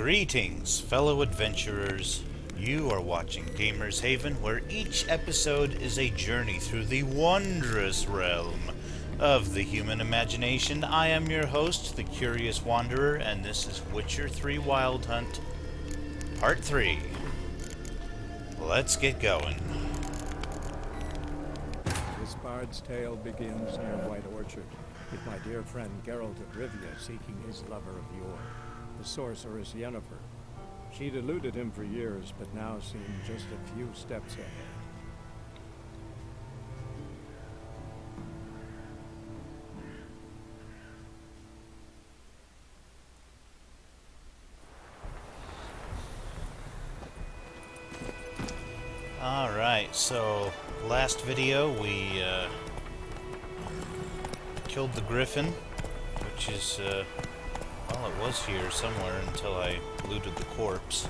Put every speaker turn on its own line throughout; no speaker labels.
Greetings, fellow adventurers. You are watching Gamers Haven, where each episode is a journey through the wondrous realm of the human imagination. I am your host, the Curious Wanderer, and this is Witcher 3 Wild Hunt, Part 3. Let's get going.
This bard's tale begins near White Orchard, with my dear friend Geralt of Rivia seeking his lover of yore, the sorceress Yennefer. She'd eluded him for years, but now seemed just a few steps ahead.
Alright, so last video we killed the griffin, which is, well, it was here somewhere until I looted the corpse.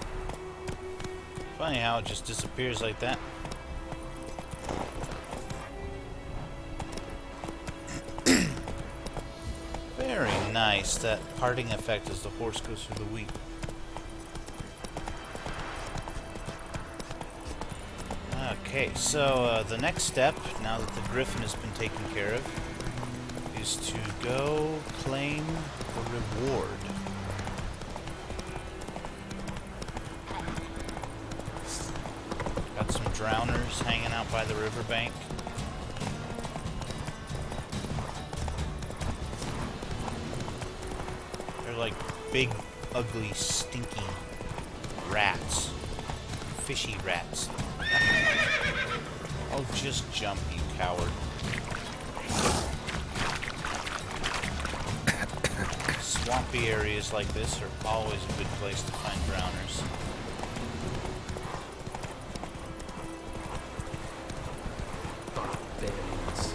Funny how it just disappears like that. Very nice, that parting effect as the horse goes through the wheat. Okay, so the next step, now that the griffin has been taken care of, is to go claim the reward. Got some drowners hanging out by the riverbank. They're like big, ugly, stinky rats. Fishy rats. Oh, just jump, you coward. Swampy areas like this are always a good place to find drowners.
Barbarians.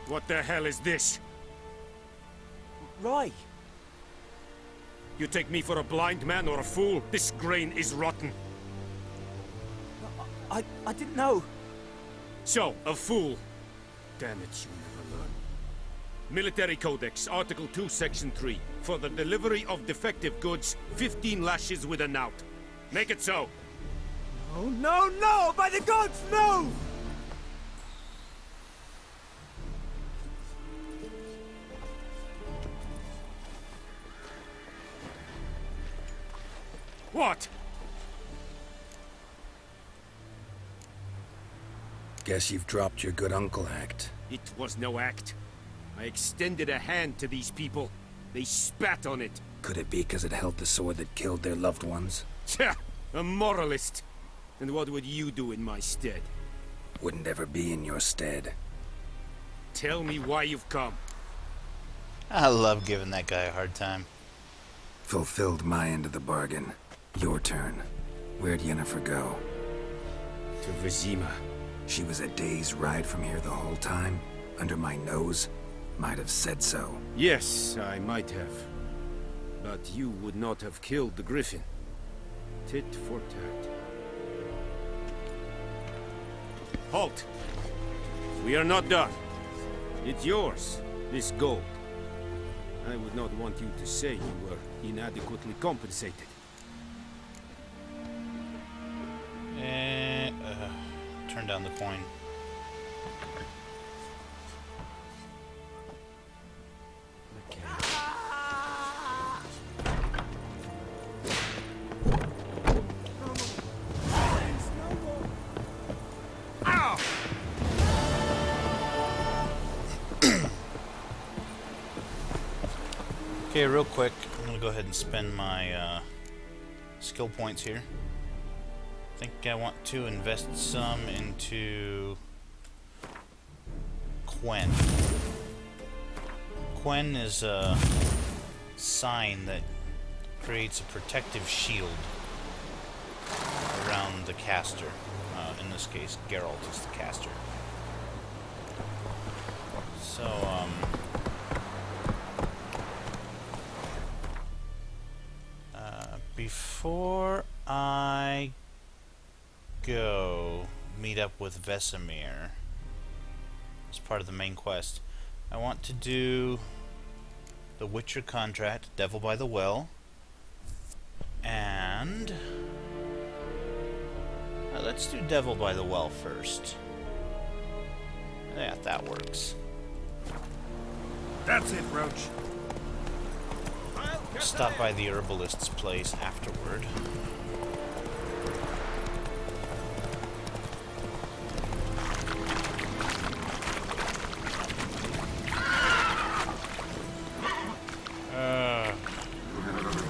What the hell is this?
Right.
You take me for a blind man or a fool? This grain is rotten.
I didn't know.
So, a fool. Damn it, you never learn. Military Codex, Article 2, Section 3. For the delivery of defective goods, 15 lashes with a knout. Make it so.
Oh, no, no! By the gods, no!
What?
Guess you've dropped your good uncle act.
It was no act. I extended a hand to these people. They spat on it.
Could it be because it held the sword that killed their loved ones?
Tja, a moralist. And what would you do in my stead?
Wouldn't ever be in your stead.
Tell me why you've come.
I love giving that guy a hard time.
Fulfilled my end of the bargain. Your turn. Where'd Yennefer go?
To Vizima.
She was a day's ride from here the whole time? Under my nose? Might have said so.
Yes, I might have. But you would not have killed the griffin. Tit for tat. Halt! We are not done. It's yours, this gold. I would not want you to say you were inadequately compensated.
Turn down the coin. Okay, real quick, I'm gonna go ahead and spend my skill points here. I think I want to invest some into Quen. Quen is a sign that creates a protective shield around the caster. In this case, Geralt is the caster. So, Before I go meet up with Vesemir as part of the main quest, I want to do the Witcher contract, Devil by the Well, and let's do Devil by the Well first. Yeah, that works.
That's it, Roach.
Stop by the herbalist's place afterward.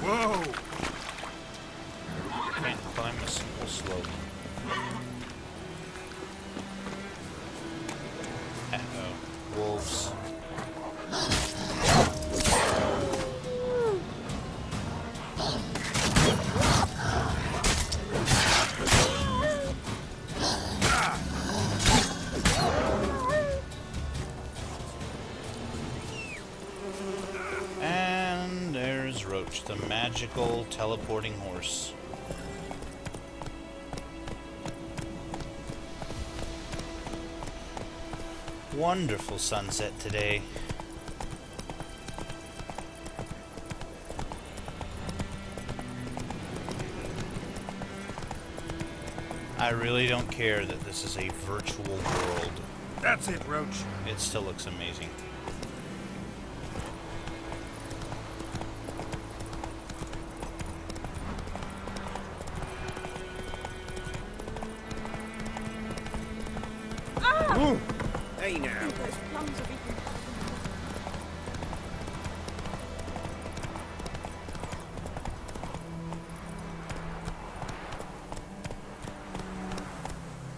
Whoa!
Can't climb a simple slope. Uh-oh. Wolves. And there's Roach, the magical teleporting horse. Wonderful sunset today. I really don't care that this is a virtual world.
That's it, Roach.
It still looks amazing.
Ooh. Hey now.
Those plums are even...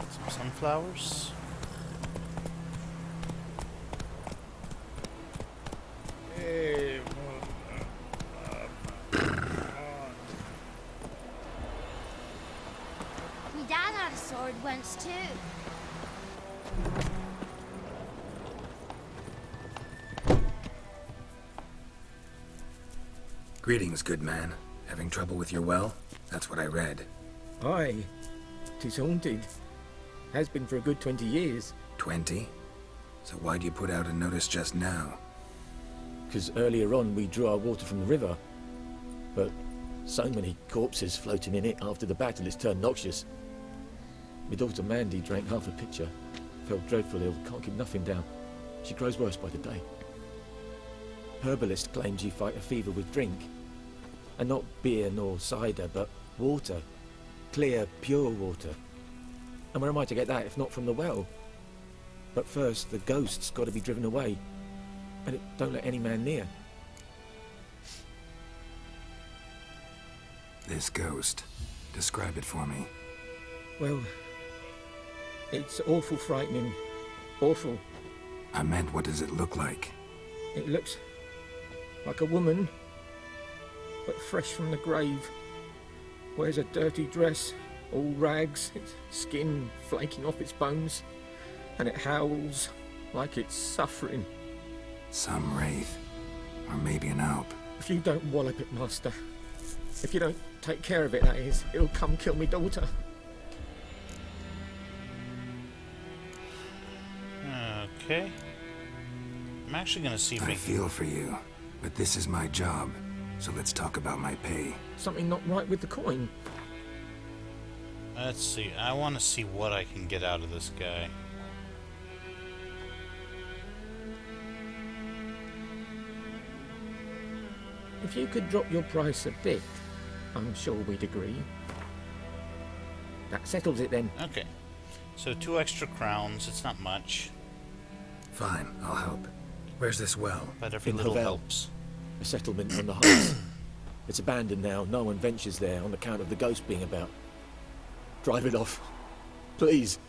Some sunflowers.
My dad had a sword once too.
Greetings, good man. Having trouble with your well? That's what I read.
Aye, 'tis haunted. Has been for a good 20 years.
20? So why'd you put out a notice just now?
'Cause earlier on we drew our water from the river. But so many corpses floating in it after the battle it's turned noxious. My daughter Mandy drank half a pitcher. Felt dreadful ill, can't keep nothing down. She grows worse by the day. Herbalist claims you fight a fever with drink. And not beer nor cider, but water. Clear, pure water. And where am I to get that if not from the well? But first, the ghost's got to be driven away. And it don't let any man near.
This ghost. Describe it for me.
Well, it's awful frightening. Awful.
I meant, what does it look like?
It looks like a woman, but fresh from the grave. Wears a dirty dress, all rags, its skin flaking off its bones, and it howls like it's suffering.
Some wraith. Or maybe an alp.
If you don't wallop it, Master, if you don't take care of it, that is, it'll come kill me daughter.
Okay. I'm actually gonna see if
I
we
feel for you, but this is my job, so let's talk about my pay.
Something not right with the coin.
Let's see. I want to see what I can get out of this guy.
If you could drop your price a bit, I'm sure we'd agree. That settles it then.
Okay. So 2 extra crowns. It's not much,
Fine, I'll help. Where's this well?
but every
In
little
Havel.
helps.
A settlement on the heights. It's abandoned now. No one ventures there on account of the ghost being about. Drive it off. Please.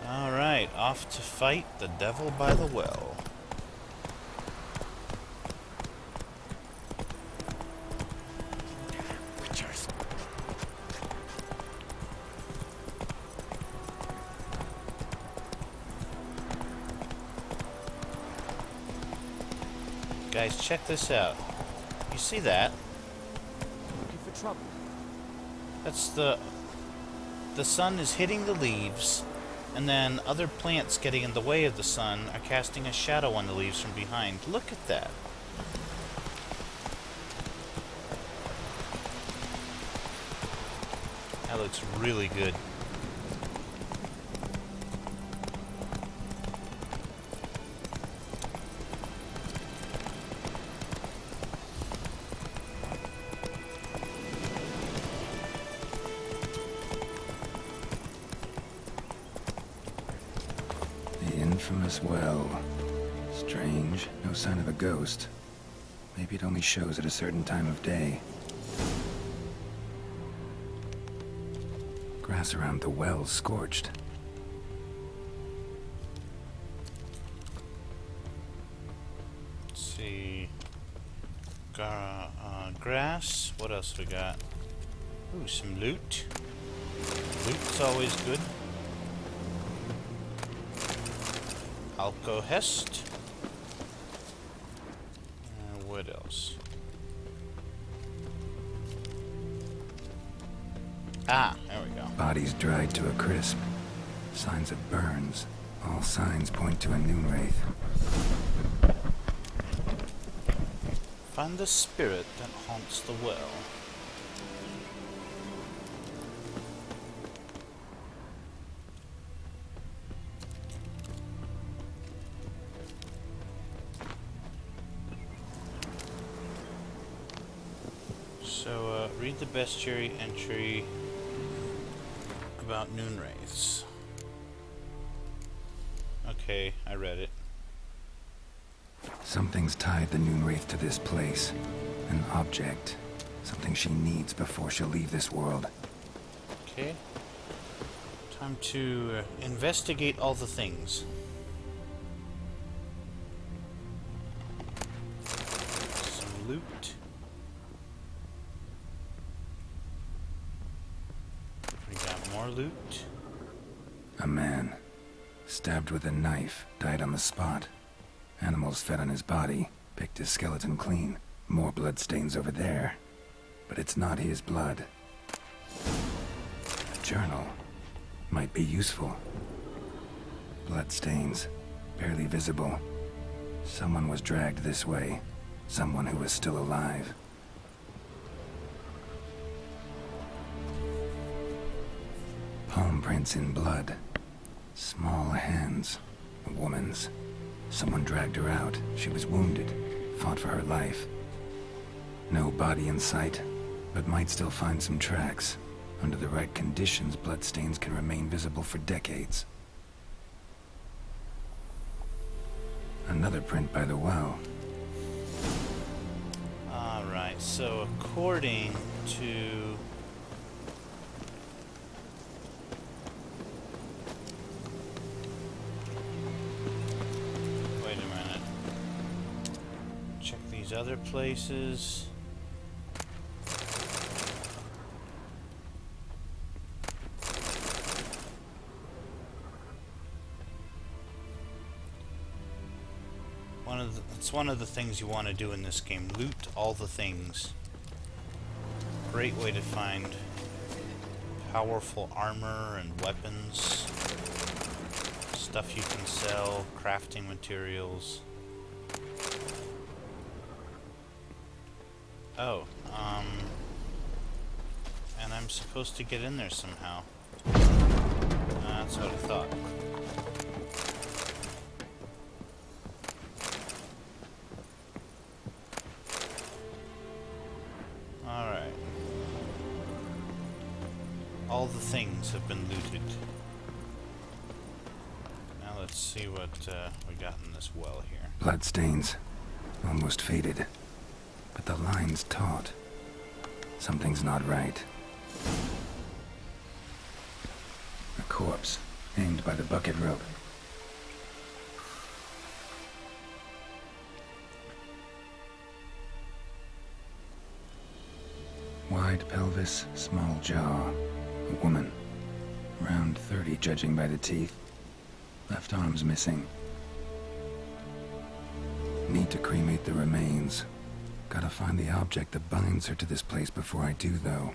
Alright, off to fight the devil by the well.
Witchers.
Guys, check this out. You see that?
Looking for trouble.
That's the sun is hitting the leaves, and then other plants getting in the way of the sun are casting a shadow on the leaves from behind. Look at that. That looks really good.
The infamous well. Strange. No sign of a ghost. Maybe it only shows at a certain time of day. Grass around the well scorched.
Let's see. Grass. What else we got? Ooh, some loot. Loot's always good. Alcohest. What else? Ah, there we go.
Bodies dried to a crisp. Signs of burns. All signs point to a noon wraith.
Find the spirit that haunts the well. So, read the bestiary entry about noon wraiths. Okay, I read it.
Something's tied the noon wraith to this place. An object. Something she needs before she'll leave this world.
Okay. Time to investigate all the things. Some loot. We got more loot.
A man. Stabbed with a knife. Died on the spot. Animals fed on his body. Picked his skeleton clean. More bloodstains over there. But it's not his blood. A journal. Might be useful. Bloodstains. Barely visible. Someone was dragged this way. Someone who was still alive. Palm prints in blood. Small hands. A woman's. Someone dragged her out. She was wounded. Fought for her life. No body in sight, but might still find some tracks. Under the right conditions, bloodstains can remain visible for decades. Another print by the well.
Alright, so according to... Wait a minute. Check these other places. It's one of the things you want to do in this game. Loot all the things. Great way to find powerful armor and weapons. Stuff you can sell, crafting materials. Oh, and I'm supposed to get in there somehow. That's what I thought. Alright. All the things have been looted. Now let's see what we got in this well here.
Bloodstains. Almost faded. But the line's taut. Something's not right. A corpse, aimed by the bucket rope. Wide pelvis, small jaw. A woman. Around 30, judging by the teeth. Left arm's missing. Need to cremate the remains. Gotta find the object that binds her to this place before I do, though.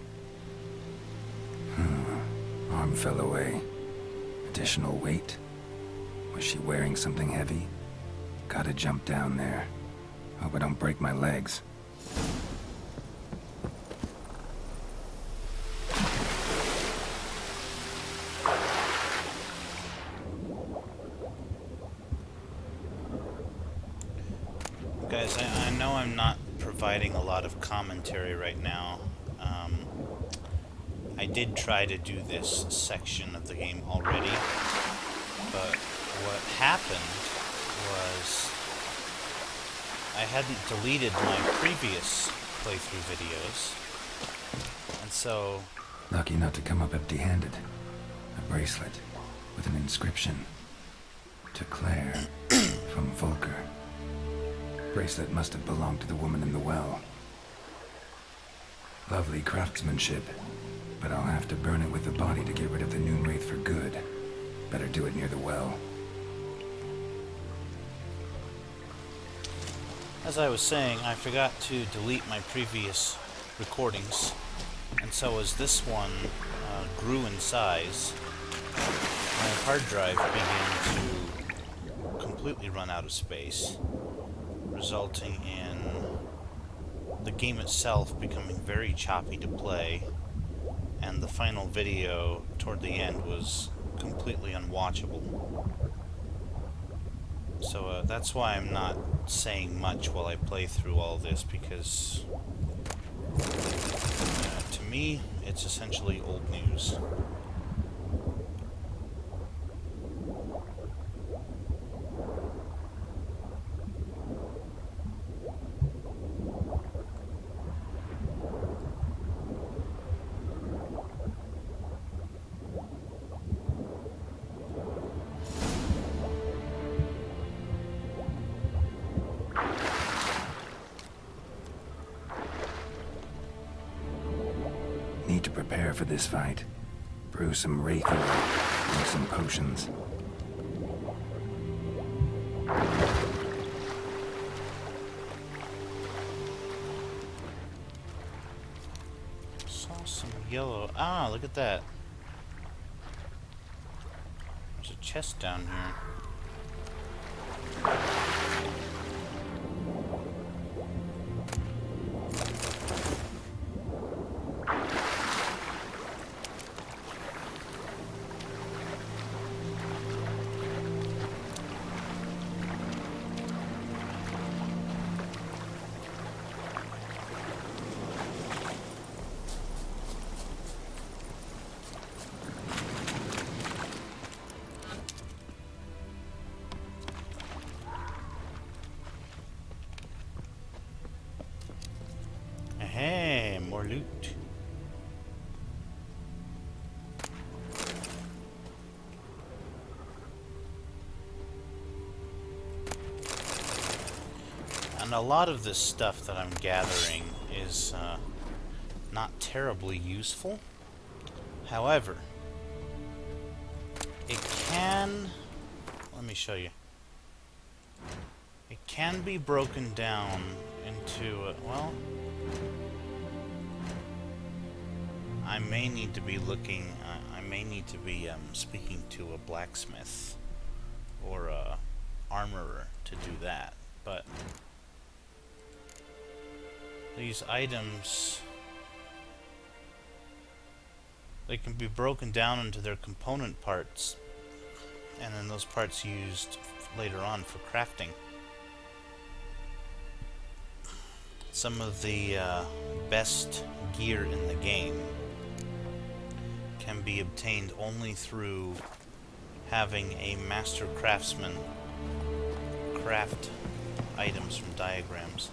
Arm fell away. Additional weight? Was she wearing something heavy? Gotta jump down there. Hope I don't break my legs.
Guys, I know I'm not providing a lot of commentary right now. I did try to do this section of the game already, but what happened was I hadn't deleted my previous playthrough videos, and so...
Lucky not to come up empty-handed. A bracelet with an inscription. To Claire, from Volker. Bracelet must have belonged to the woman in the well. Lovely craftsmanship, but I'll have to burn it with the body to get rid of the Noon Wraith for good. Better do it near the well.
As I was saying, I forgot to delete my previous recordings, and so as this one grew in size, my hard drive began to completely run out of space, resulting in the game itself becoming very choppy to play, and the final video toward the end was completely unwatchable. So that's why I'm not saying much while I play through all this, because to me it's essentially old news.
Need to prepare for this fight. Brew some Wraith oil, make some potions.
Saw some yellow. Ah, look at that. There's a chest down here. Hey, more loot. And a lot of this stuff that I'm gathering is not terribly useful. However, it can... Let me show you. It can be broken down into, well... I may need to be looking, I may need to be speaking to a blacksmith or a armorer to do that, but these items, they can be broken down into their component parts, and then those parts used later on for crafting. Some of the best gear in the game can be obtained only through having a master craftsman craft items from diagrams.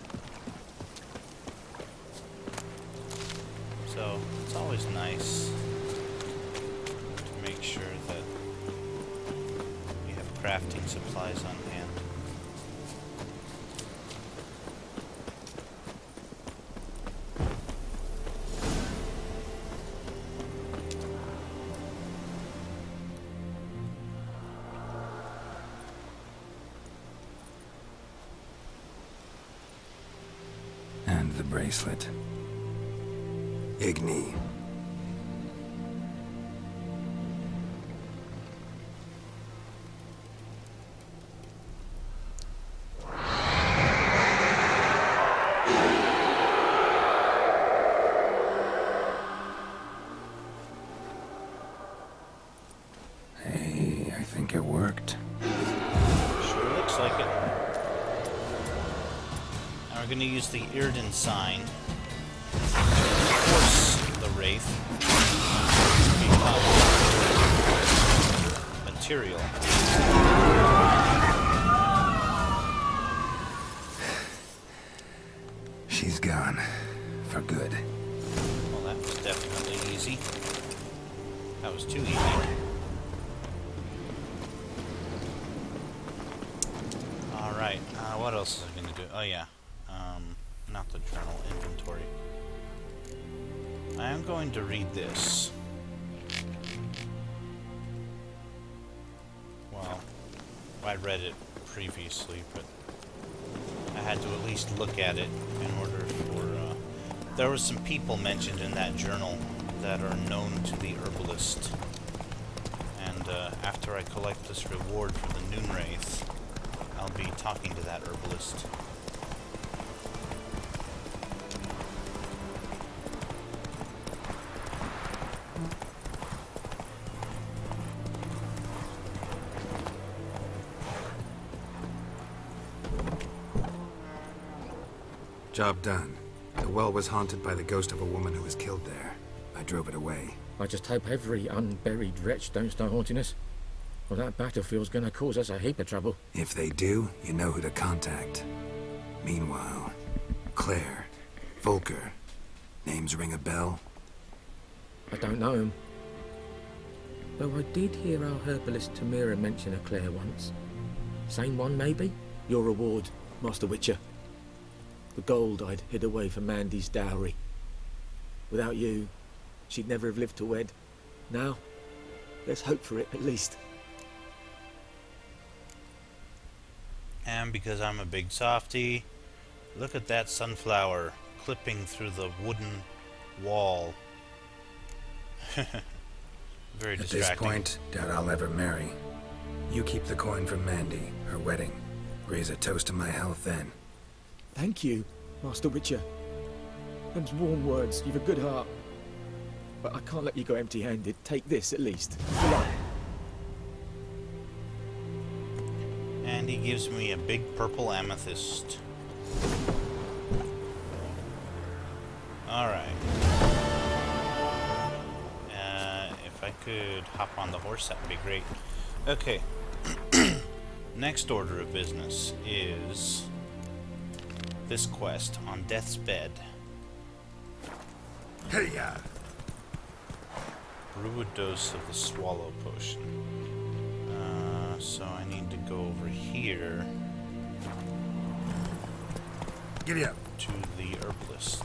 So it's always nice to make sure that you have crafting supplies on hand.
the bracelet. Igni. Hey, I think it worked.
Sure looks like it. Now we're going to use the Irden sign to force the Wraith to become material.
She's gone. For good.
Well, that was definitely easy. That was too easy. Alright, what else is I going to do? Oh yeah, not the journal, inventory. I am going to read this. Well, I read it previously, but I had to at least look at it in order for, there were some people mentioned in that journal that are known to the herbalist. And, after I collect this reward for the Noon Wraith, I'll be talking to that herbalist.
Job done. The well was haunted by the ghost of a woman who was killed there. I drove it away.
I just hope every unburied wretch don't start haunting us. Well, that battlefield's gonna cause us a heap of trouble.
If they do, you know who to contact. Meanwhile, Claire, Volker, names ring a bell?
I don't know him. Though I did hear our herbalist Tamira mention a Claire once. Same one, maybe? Your reward, Master Witcher. The gold I'd hid away for Mandy's dowry. Without you, she'd never have lived to wed. Now, let's hope for it, at least.
And because I'm a big softie, look at that sunflower clipping through the wooden wall. Very distracting.
At this point, doubt I'll ever marry. You keep the coin from Mandy, her wedding. Raise a toast to my health then.
Thank you, Master Witcher. Them's warm words, you've a good heart. But I can't let you go empty-handed. Take this, at least. Good luck.
And he gives me a big purple amethyst. Alright. If I could hop on the horse, that would be great. Okay. Next order of business is this quest on Death's Bed.
Hey-ya!
Brew a dose of the swallow potion. So I need to go over here
Giddy up.
to the herbalist.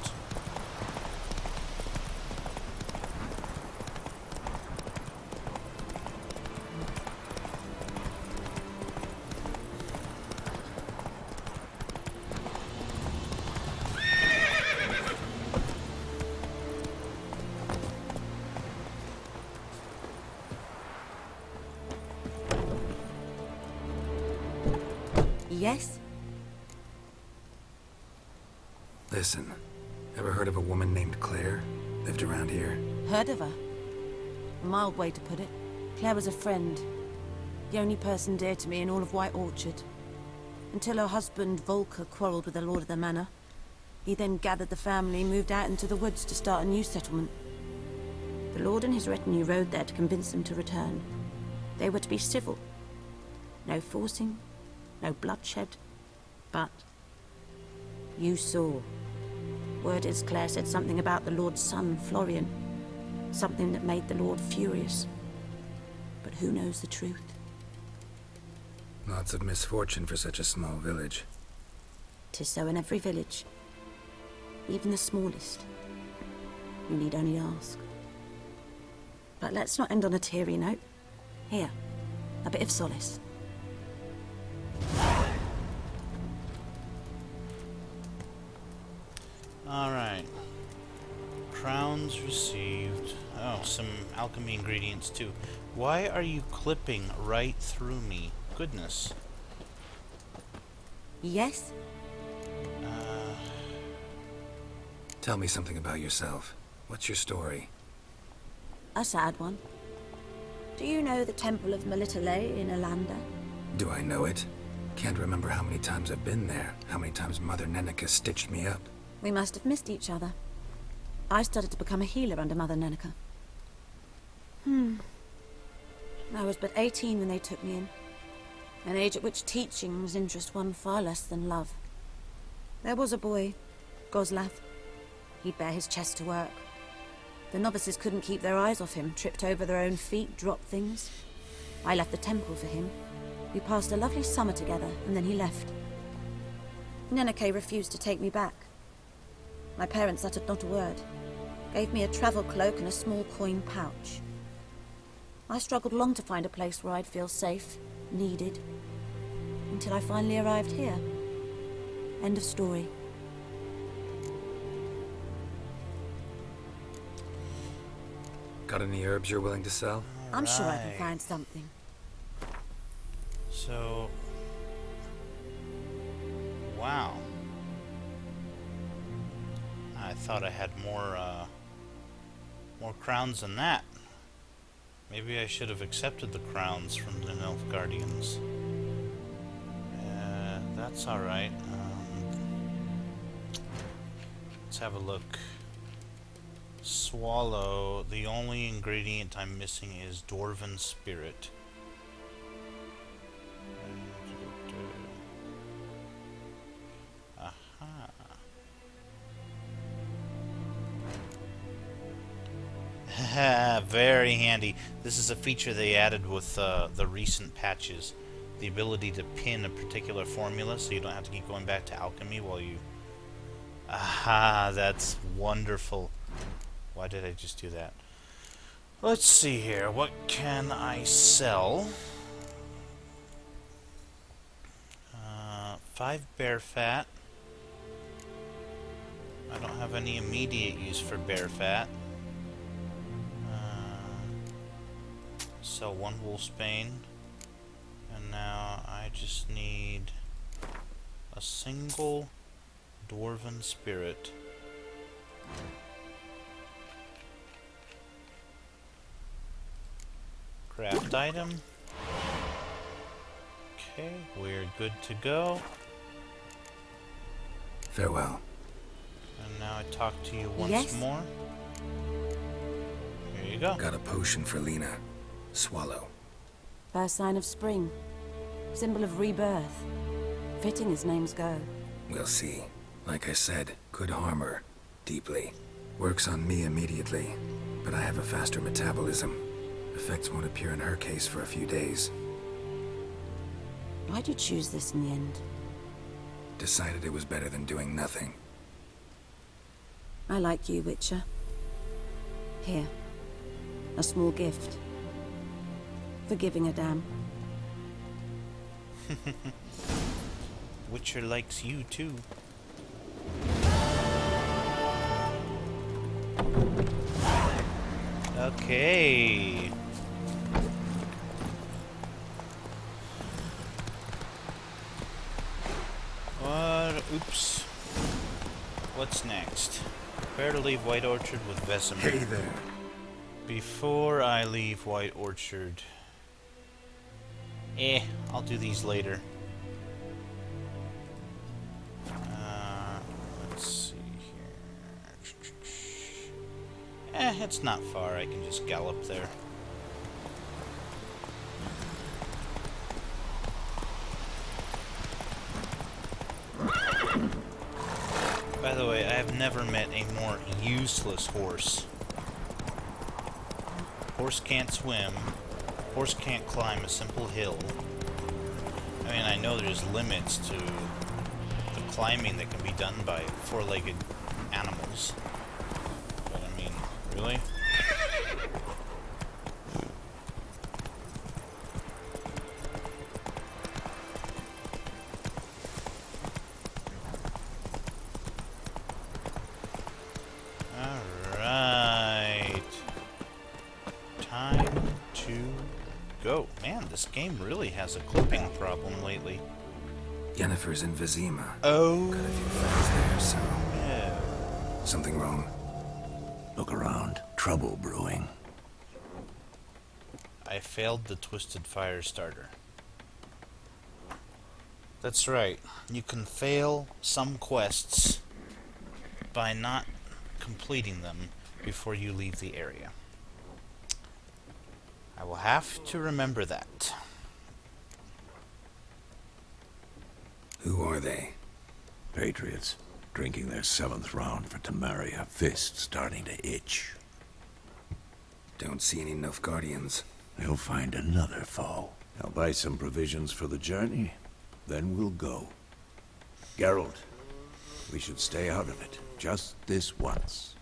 Yes?
Listen, ever heard of a woman named Claire? Lived around here?
Heard of her? A mild way to put it. Claire was a friend. The only person dear to me in all of White Orchard. Until her husband, Volker, quarreled with the lord of the manor. He then gathered the family and moved out into the woods to start a new settlement. The lord and his retinue rode there to convince them to return. They were to be civil. No forcing, no bloodshed, but you saw. Word is Claire said something about the Lord's son, Florian. Something that made the Lord furious. But who knows the truth?
Lots of misfortune for such a small village.
'Tis so in every village. Even the smallest. You need only ask. But let's not end on a teary note. Here, a bit of solace.
Alright. Crowns received. Oh, some alchemy ingredients too. Why are you clipping right through me? Goodness.
Yes?
Tell me something about yourself. What's your story?
A sad one. Do you know the Temple of Melitele in Alanda?
Do I know it? Can't remember how many times I've been there, how many times Mother Neneka stitched me up.
We must have missed each other. I started to become a healer under Mother Neneka. I was but 18 when they took me in. An age at which teachings interest one far less than love. There was a boy, Goslav. He'd bare his chest to work. The novices couldn't keep their eyes off him, tripped over their own feet, dropped things. I left the temple for him. We passed a lovely summer together, and then he left. Neneke refused to take me back. My parents uttered not a word. Gave me a travel cloak and a small coin pouch. I struggled long to find a place where I'd feel safe, needed, until I finally arrived here. End of story.
Got any herbs you're willing to sell?
I'm sure I can
Right.
find something.
So... Wow. I thought I had more crowns than that. Maybe I should have accepted the crowns from the Nilfgaardians. That's alright. Let's have a look. Swallow. The only ingredient I'm missing is Dwarven Spirit. Aha. Very handy. This is a feature they added with the recent patches. The ability to pin a particular formula so you don't have to keep going back to alchemy while you... Aha, that's wonderful. Why did I just do that? Let's see here. What can I sell? 5 bear fat. I don't have any immediate use for bear fat. Sell 1 wolfsbane. And now I just need a single Dwarven Spirit. Craft item. Okay, we're good to go.
Farewell.
And now I talk to you once
Yes?
more. Here you go.
Got a potion for Lena. Swallow.
First sign of spring. Symbol of rebirth. Fitting as names go.
We'll see. Like I said, could harm her. Deeply. Works on me immediately. But I have a faster metabolism. Effects won't appear in her case for a few days.
Why'd you choose this in the end?
Decided it was better than doing nothing.
I like you, Witcher. Here. A small gift. For giving a damn.
Witcher likes you too. Okay. Oops. What's next? Prepare to leave White Orchard with Vesemir.
Hey there.
Before I leave White Orchard... I'll do these later. Let's see here. It's not far. I can just gallop there. By the way, I have never met a more useless horse. Horse can't swim. Horse can't climb a simple hill. I mean, I know there's limits to the climbing that can be done by four-legged animals. But I mean, really? this game really has a clipping problem lately.
Yennefer's in Vizima.
Oh.
Got a few friends there, so...
Yeah.
Something wrong?
Look around. Trouble brewing.
I failed the twisted fire starter. That's right. You can fail some quests by not completing them before you leave the area. I will have to remember that.
Who are they?
Patriots. Drinking their 7th round for Temeria. Fist starting to itch.
Don't see any Nilfgaardians.
They'll find another foe. I'll buy some provisions for the journey. Then we'll go. Geralt, we should stay out of it. Just this once.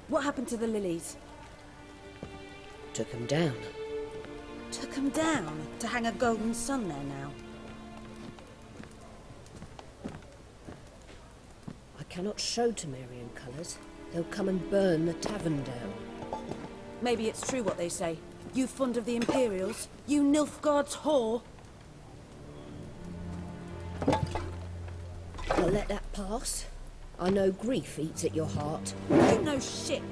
What happened to the lilies?
Took him down.
Took them down to hang a golden sun there now.
I cannot show Temerian colours. They'll come and burn the tavern down.
Maybe it's true what they say. You fond of the Imperials? You Nilfgaard's whore?
I'll let that pass. I know grief eats at your heart.
You know shit.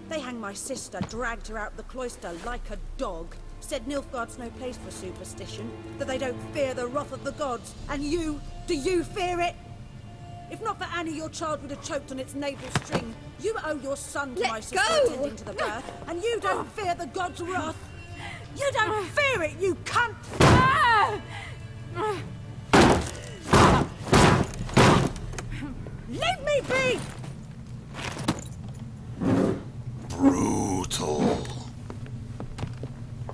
They hanged my sister, dragged her out the cloister like a dog. Said Nilfgaard's no place for superstition, that they don't fear the wrath of the gods. And you, do you fear it? If not for Annie, your child would have choked on its navel string. You owe your son to my sister attending to the birth, and you don't fear the gods' wrath. You don't fear it, you cunt! Leave me be!
Brutal.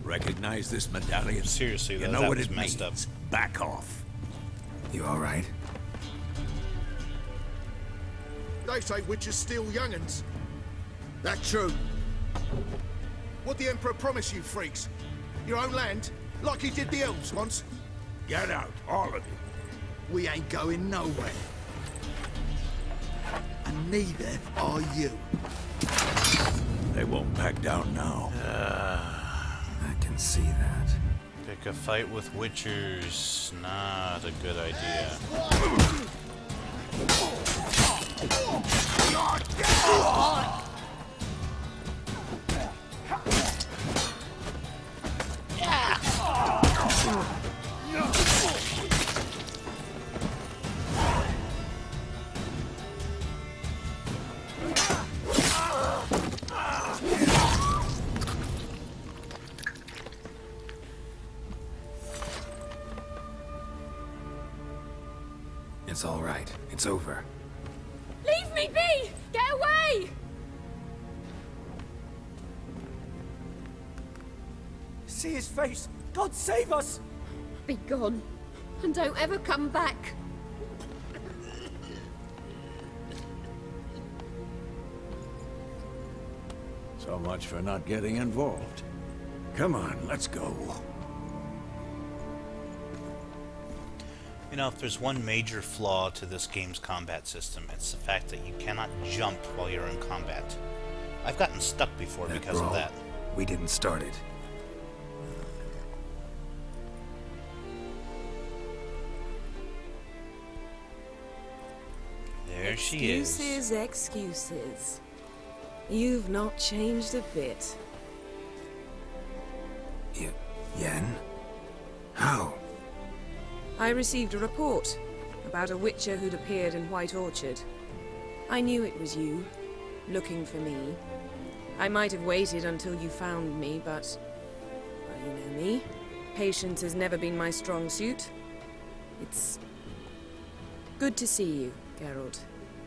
Recognize this medallion?
Seriously,
You
though,
know
that
what
was
it
messed up.
means. Back off.
You alright?
They say witches steal young'uns. That true. What the Emperor promise you, freaks? Your own land? Like he did the elves once?
Get out, all of you.
We ain't going nowhere. And neither are you.
They won't back down now.
I can see that.
Pick a fight with witchers. Not a good idea.
It's alright. It's over.
Leave me be! Get away!
See his face! God save us!
Be gone. And don't ever come back.
So much for not getting involved. Come on, let's go.
You know, if there's one major flaw to this game's combat system, it's the fact that you cannot jump while you're in combat. I've gotten stuck before because of that.
We didn't start it.
There she is.
Excuses. You've not changed a bit.
Yen? How?
I received a report about a witcher who'd appeared in White Orchard. I knew it was you, looking for me. I might have waited until you found me, but... well, you know me. Patience has never been my strong suit. It's... good to see you, Geralt.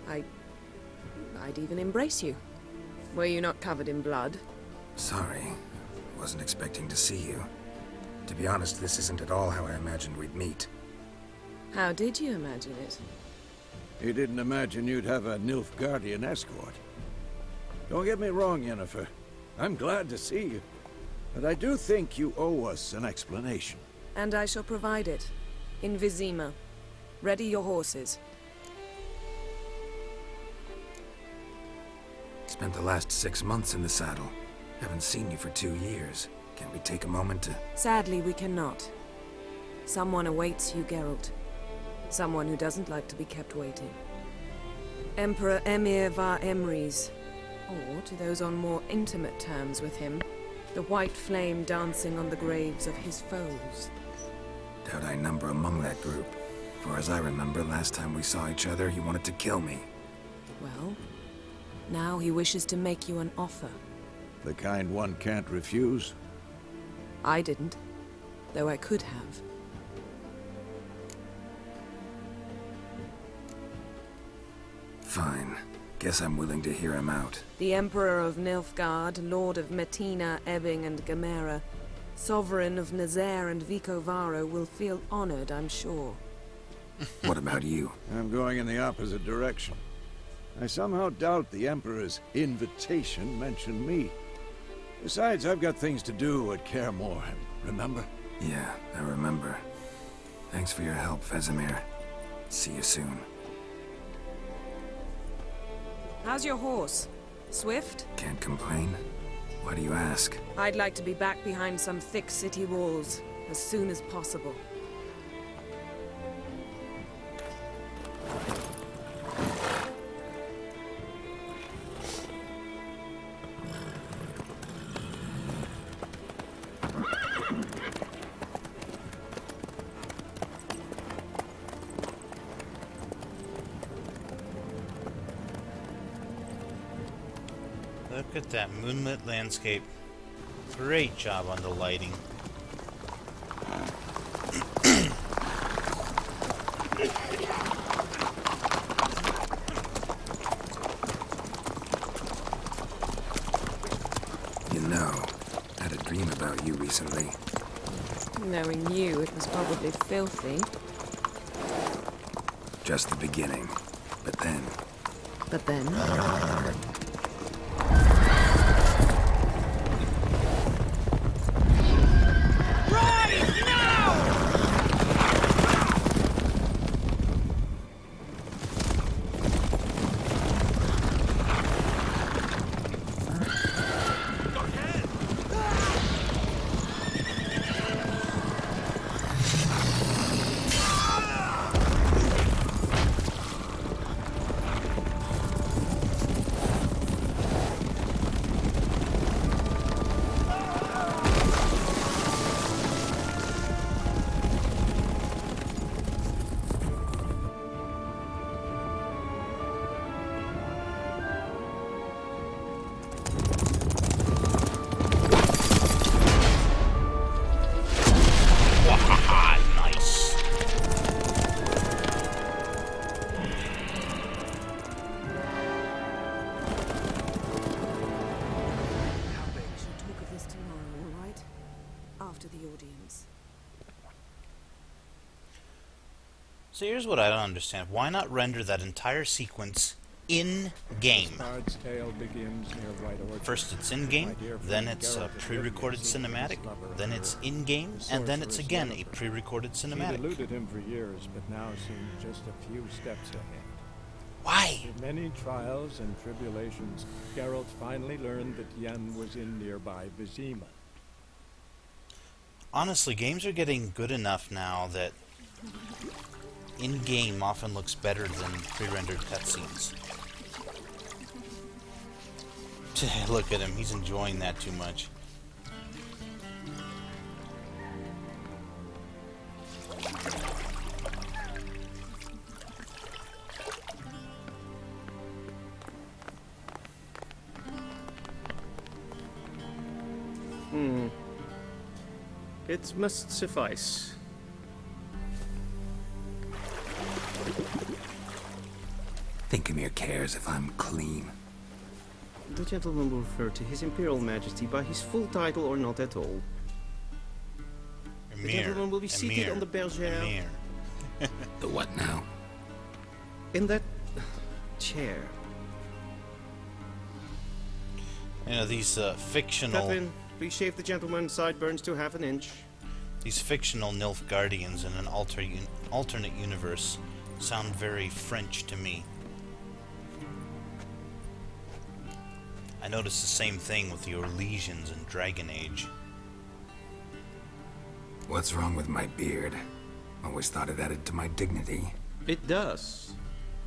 I'd even embrace you. Were you not covered in blood?
Sorry. Wasn't expecting to see you. To be honest, this isn't at all how I imagined we'd meet.
How did you imagine it?
You didn't imagine you'd have a Nilfgaardian escort. Don't get me wrong, Yennefer. I'm glad to see you. But I do think you owe us an explanation.
And I shall provide it. In Vizima. Ready your horses.
Spent the last 6 months in the saddle. Haven't seen you for 2 years. Can't we take a moment to...
Sadly, we cannot. Someone awaits you, Geralt. Someone who doesn't like to be kept waiting. Emperor Emir var Emrys. Or, to those on more intimate terms with him, the white flame dancing on the graves of his foes.
Doubt I number among that group. For as I remember, last time we saw each other, he wanted to kill me.
Well, now he wishes to make you an offer.
The kind one can't refuse.
I didn't, though I could have.
Fine. Guess I'm willing to hear him out.
The Emperor of Nilfgaard, Lord of Metina, Ebbing and Gamera, Sovereign of Nazaire and Vicovaro will feel honored, I'm sure.
What about you?
I'm going in the opposite direction. I somehow doubt the Emperor's invitation mentioned me. Besides, I've got things to do at Kaer Morhen, remember?
Yeah, I remember. Thanks for your help, Vesemir. See you soon.
How's your horse? Swift?
Can't complain. Why do you ask?
I'd like to be back behind some thick city walls as soon as possible.
Look at that moonlit landscape. Great job on the lighting.
You know, I had a dream about you recently.
Knowing you, it was probably filthy.
Just the beginning. But then...
But then?
So here's what I don't understand. Why not render that entire sequence in-game?
Bard's tale begins near White Orchard.
First it's in-game, then it's a pre-recorded cinematic, then it's in-game, and then it's again a pre-recorded cinematic.
She'd eluded him for years, but now seemed just a few steps ahead.
Why?
With many trials and tribulations, Geralt finally learned that Yen was in nearby Vizima.
Honestly, games are getting good enough now that in-game often looks better than pre-rendered cutscenes. Look at him, he's enjoying that too much.
It must suffice.
Thinkamir cares if I'm clean.
The gentleman will refer to His Imperial Majesty by his full title or not at all. The gentleman will be seated on the bergère.
The what now?
In that chair.
You know, these fictional...
Catherine, please shave the gentleman's sideburns to 1/2 inch.
These fictional Nilfgaardians in an alternate universe sound very French to me. I noticed the same thing with your legions in Dragon Age.
What's wrong with my beard? Always thought it added to my dignity.
It does.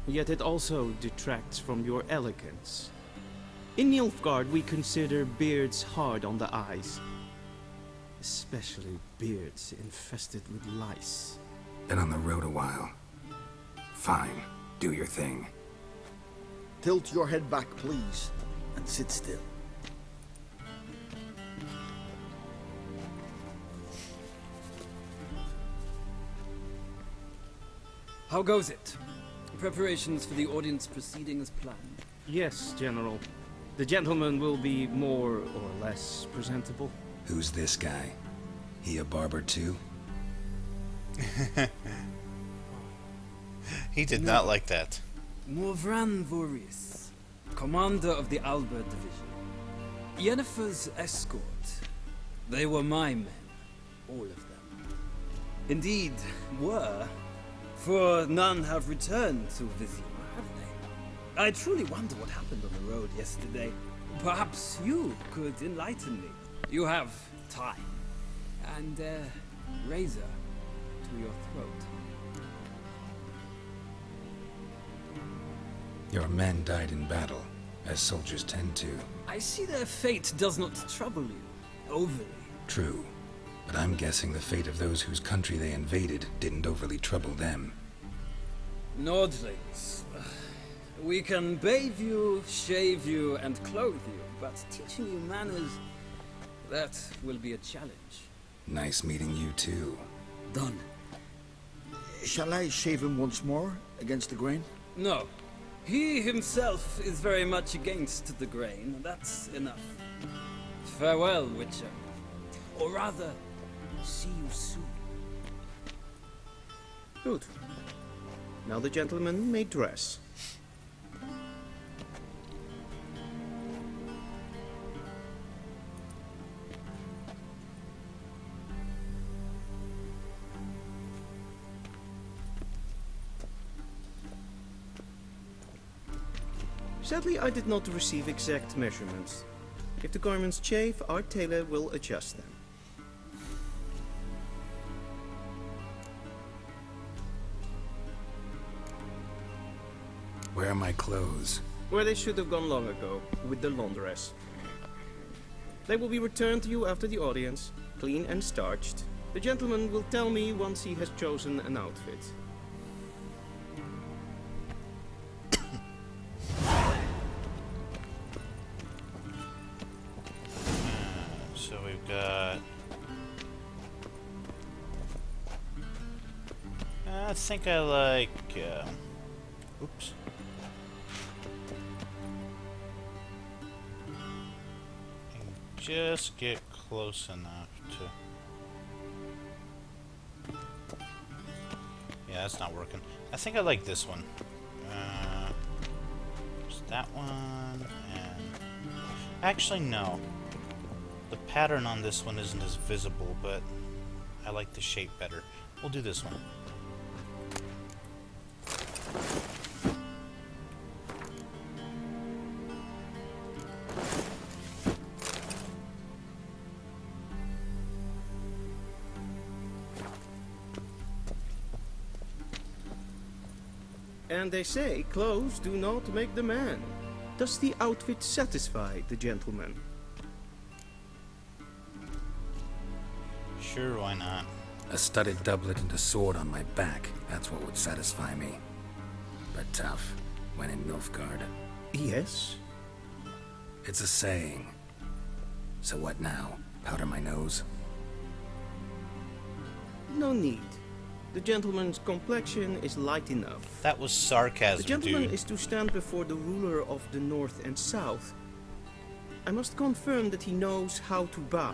Yet it also detracts from your elegance. In Nilfgaard, we consider beards hard on the eyes. Especially beards infested with lice.
Been on the road a while. Fine, do your thing.
Tilt your head back, please, and sit still.
How goes it? Preparations for the audience proceeding as planned?
Yes, General. The gentleman will be more or less presentable.
Who's this guy? He a barber too?
He did not like that.
Morvran Voris, commander of the Alba Division. Yennefer's escort. They were my men. All of them. Indeed, were. For none have returned to Vizima, have they? I truly wonder what happened on the road yesterday. Perhaps you could enlighten me. You have time. And a razor to your throat.
Your men died in battle, as soldiers tend to.
I see their fate does not trouble you overly.
True. But I'm guessing the fate of those whose country they invaded didn't overly trouble them.
Nordlings. We can bathe you, shave you, and clothe you, but teaching you manners, that will be a challenge.
Nice meeting you too.
Done. Shall I shave him once more, against the grain?
No. He himself is very much against the grain. That's enough. Farewell, Witcher. Or rather, see you soon.
Good. Now the gentleman may dress. Sadly, I did not receive exact measurements. If the garments chafe, our tailor will adjust them.
Where are my clothes?
Where they should have gone long ago, with the laundress. They will be returned to you after the audience, clean and starched. The gentleman will tell me once he has chosen an outfit.
So we've got... I think I like... oops. Just get close enough to... Yeah, that's not working. I think I like this one. There's that one, and... Actually, no. The pattern on this one isn't as visible, but I like the shape better. We'll do this one.
And they say clothes do not make the man. Does the outfit satisfy the gentleman?
Sure, why not?
A studded doublet and a sword on my back. That's what would satisfy me. But tough, when in Nilfgaard.
Yes?
It's a saying. So what now? Powder my nose?
No need. The gentleman's complexion is light enough.
That was sarcasm,
The gentleman
dude.
is to stand before the ruler of the North and South. I must confirm that he knows how to bow.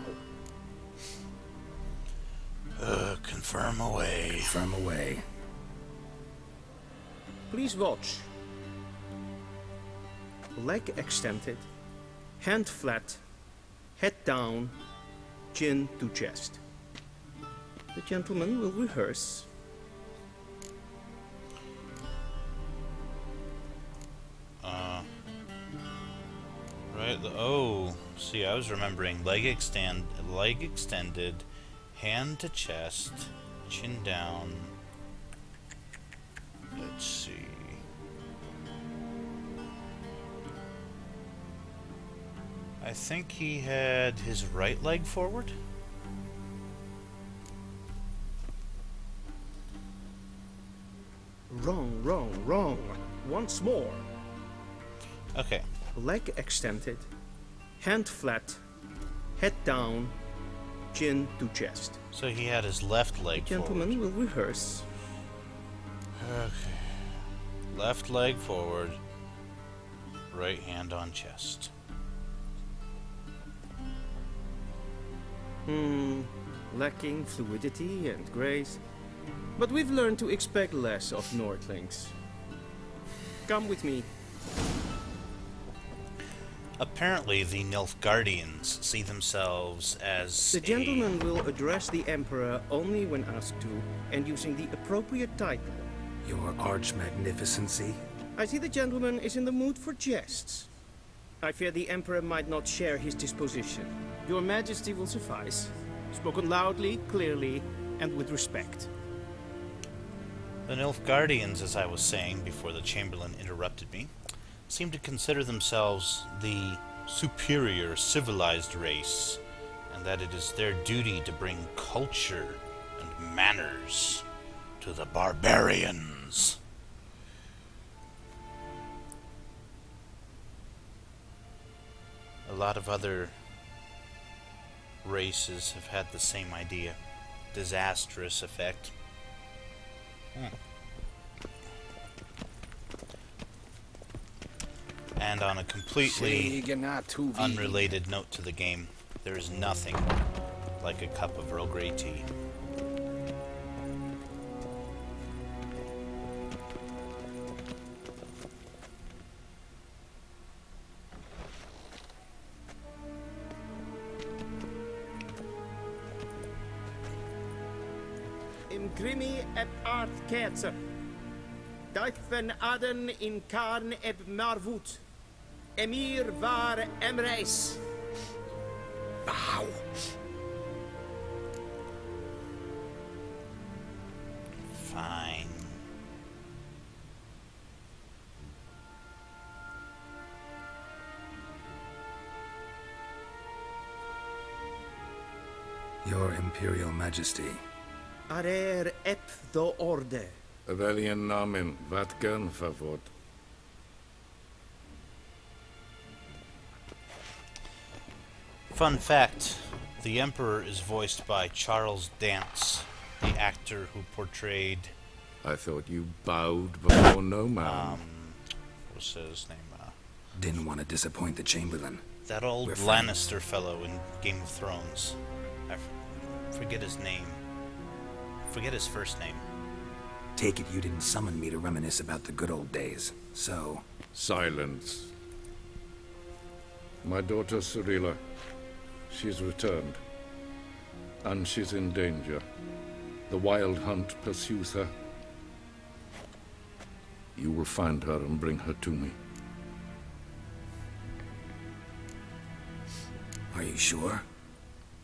Confirm away.
Confirm away.
Please watch. Leg extended, hand flat, head down, chin to chest. The gentleman will rehearse.
Oh, see, I was remembering leg extended, hand to chest, chin down. Let's see. I think he had his right leg forward.
Wrong. Once more.
Okay.
Leg extended, hand flat, head down, chin to chest.
So he had his left leg
The gentleman will rehearse.
Okay. Left leg forward, right hand on chest.
Lacking fluidity and grace. But we've learned to expect less of Nordlings. Come with me.
Apparently, the Nilfgaardians see themselves as
The gentleman will address the Emperor only when asked to, and using the appropriate title.
Your Arch-Magnificency?
I see the gentleman is in the mood for jests. I fear the Emperor might not share his disposition. Your Majesty will suffice. Spoken loudly, clearly, and with respect.
The Nilfgaardians, as I was saying before the Chamberlain interrupted me, seem to consider themselves the superior civilized race, and that it is their duty to bring culture and manners to the barbarians. A lot of other races have had the same idea. Disastrous effect. And on a completely unrelated note to the game, there is nothing like a cup of Earl Grey tea.
Imgrimi et art ketzer. Duiven aden in karn eb marvoet. Emir var emreis.
Bow.
Fine.
Your Imperial Majesty.
Arer ep do orde.
Weljen namen, wat kan favort?
Fun fact, the Emperor is voiced by Charles Dance, the actor who portrayed...
I thought you bowed before no man.
What's his name?
Didn't want to disappoint the Chamberlain.
That old Lannister fellow in Game of Thrones. I forget his name. Forget his first name.
Take it you didn't summon me to reminisce about the good old days, so...
Silence. My daughter Cirilla, she's returned. And she's in danger. The Wild Hunt pursues her. You will find her and bring her to me.
Are you sure?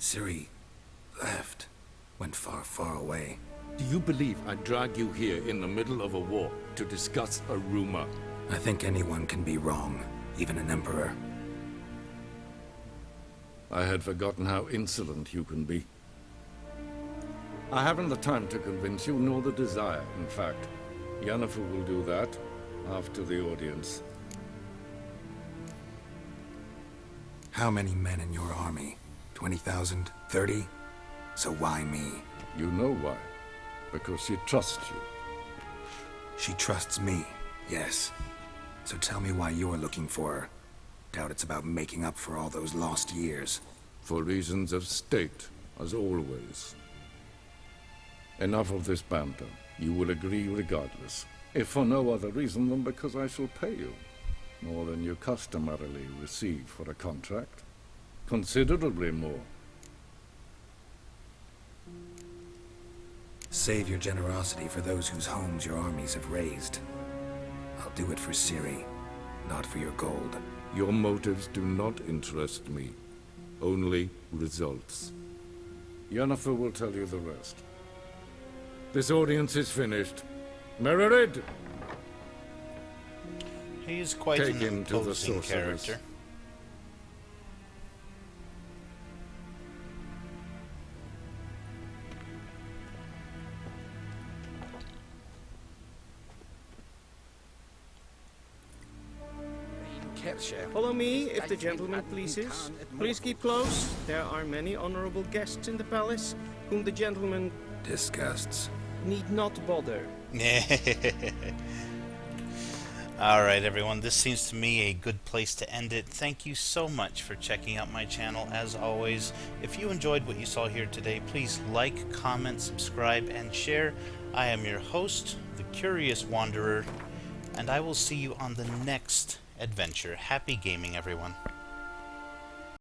Ciri left. Went far, far away.
Do you believe I drag you here in the middle of a war to discuss a rumor?
I think anyone can be wrong, even an emperor.
I had forgotten how insolent you can be. I haven't the time to convince you, nor the desire, in fact. Yennefer will do that after the audience.
How many men in your army? 20,000? 30? So why me?
You know why. Because she trusts you.
She trusts me, yes. So tell me why you're looking for her. Doubt it's about making up for all those lost years.
For reasons of state, as always. Enough of this banter. You will agree regardless. If for no other reason than because I shall pay you. More than you customarily receive for a contract. Considerably more.
Save your generosity for those whose homes your armies have razed. I'll do it for Ciri, not for your gold.
Your motives do not interest me. Only results. Yennefer will tell you the rest. This audience is finished. Mererid!
He is quite
Take
an
him to the
imposing
sorceress.
character.
Follow me, if the gentleman pleases. Please keep close. There are many honorable guests in the palace, whom the gentleman
disgusts.
Need not bother.
Alright everyone, this seems to me a good place to end it. Thank you so much for checking out my channel. As always, if you enjoyed what you saw here today, please like, comment, subscribe, and share. I am your host, the Curious Wanderer, and I will see you on the next adventure. Happy gaming, everyone.